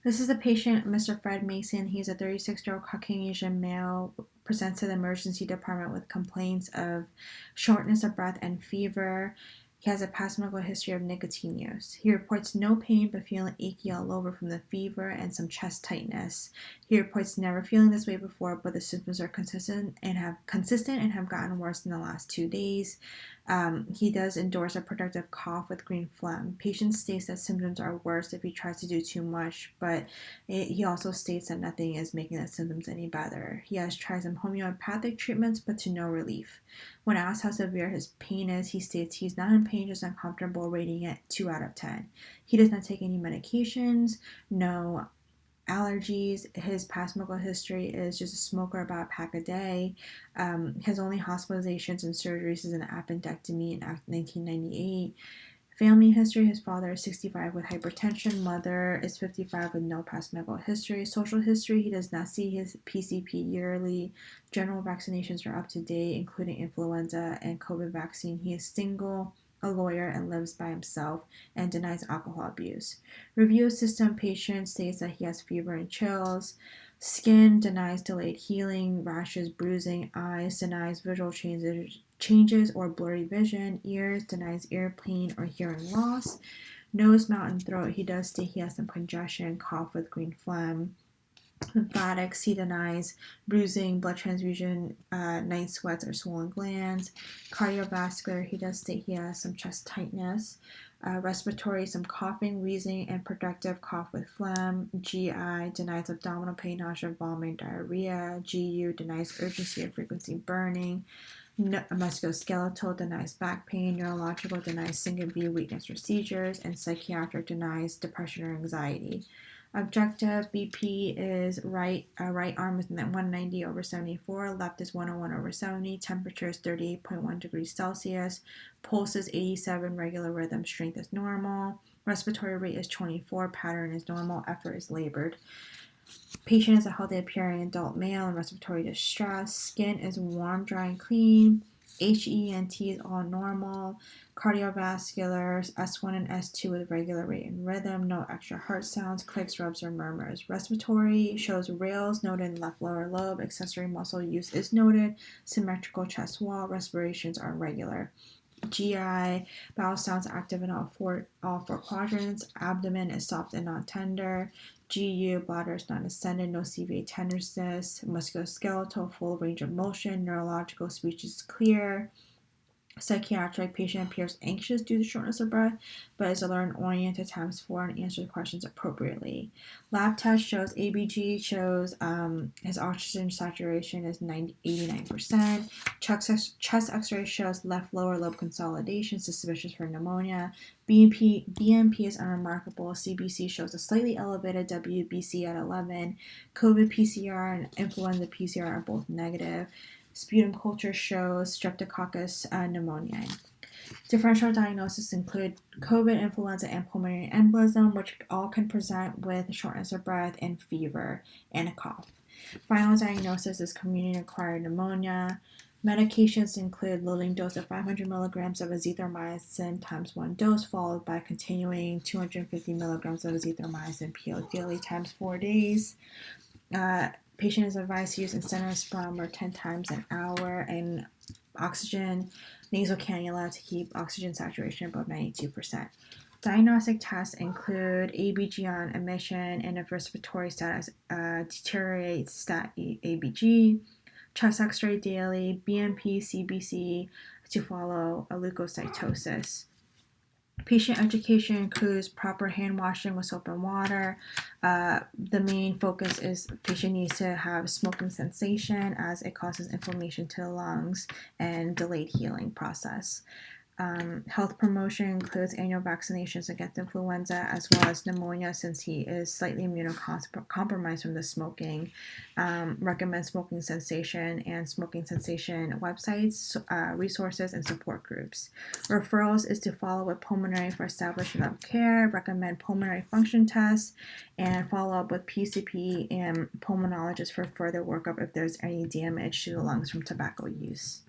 This is a patient, Mr. Fred Mason. He's a 36-year-old Caucasian male, presents to the emergency department with complaints of shortness of breath and fever. He has a past medical history of nicotine use. He reports no pain but feeling achy all over from the fever and some chest tightness. He reports never feeling this way before, but the symptoms are consistent and have gotten worse in the last 2 days. He does endorse a productive cough with green phlegm. Patient states that symptoms are worse if he tries to do too much, but he also states that nothing is making the symptoms any better. He has tried some homeopathic treatments, but to no relief. When asked how severe his pain is, he states he's not in pain, just uncomfortable, rating it 2 out of 10. He does not take any medications, no allergies. His past medical history is just a smoker, about a pack a day. His only hospitalizations and surgeries is an appendectomy in 1998. Family history: his father is 65 with hypertension, mother is 55 with no past medical history. Social history: he does not see his PCP yearly. General vaccinations are up to date, including influenza and COVID vaccine. He is single, a lawyer, and lives by himself, and denies alcohol abuse. Review system: patient states that he has fever and chills. Skin: denies delayed healing, rashes, bruising. Eyes: denies visual changes or blurry vision. Ears: denies ear pain or hearing loss. Nose, mouth, and throat: he does state he has some congestion, cough with green phlegm. Lymphatics: he denies bruising, blood transfusion, night sweats, or swollen glands. Cardiovascular: he does state he has some chest tightness. Respiratory: some coughing, wheezing, and productive cough with phlegm. GI: denies abdominal pain, nausea, vomiting, diarrhea. GU: denies urgency or frequency burning. Musculoskeletal: denies back pain. Neurological: denies syncope, weakness, or seizures. And psychiatric: denies depression or anxiety. Objective BP is right arm is 190 over 74, left is 101 over 70, temperature is 38.1 degrees Celsius, pulse is 87, regular rhythm, strength is normal, respiratory rate is 24, pattern is normal, effort is labored. Patient is a healthy appearing adult male in respiratory distress. Skin is warm, dry, and clean. HENT is all normal. Cardiovascular, S1 and S2 with regular rate and rhythm. No extra heart sounds, clicks, rubs, or murmurs. Respiratory shows rales noted in left lower lobe. Accessory muscle use is noted. Symmetrical chest wall. Respirations are regular. GI, bowel sounds active in all four quadrants. Abdomen is soft and not tender. GU, bladder is not ascended, no CVA tenderness. Musculoskeletal, full range of motion. Neurological, speech is clear. Psychiatric, patient appears anxious due to shortness of breath, but is alert and oriented times 4 and answers questions appropriately. Lab test shows ABG shows his oxygen saturation is 89%. Chest x-ray shows left lower lobe consolidation, suspicious for pneumonia. BMP is unremarkable. CBC shows a slightly elevated WBC at 11. COVID PCR and influenza PCR are both negative. Sputum culture shows Streptococcus pneumoniae. Differential diagnoses include COVID, influenza, and pulmonary embolism, which all can present with shortness of breath and fever and a cough. Final diagnosis is community-acquired pneumonia. Medications include loading dose of 500 milligrams of azithromycin times 1 dose, followed by continuing 250 milligrams of azithromycin PO daily times 4 days. Patient is advised to use incentive 10 times an hour, and oxygen nasal cannula to keep oxygen saturation above 92%. Diagnostic tests include ABG on admission, and if respiratory status deteriorates, stat ABG, chest x-ray daily, BMP, CBC to follow a leukocytosis. Patient education includes proper hand washing with soap and water. The main focus is patient needs to have smoking cessation as it causes inflammation to the lungs and delayed healing process. Health promotion includes annual vaccinations against influenza as well as pneumonia since he is slightly immunocompromised from the smoking. Recommend smoking cessation and smoking cessation websites, resources, and support groups. Referrals is to follow with pulmonary for establishment of care, recommend pulmonary function tests, and follow up with PCP and pulmonologist for further workup if there's any damage to the lungs from tobacco use.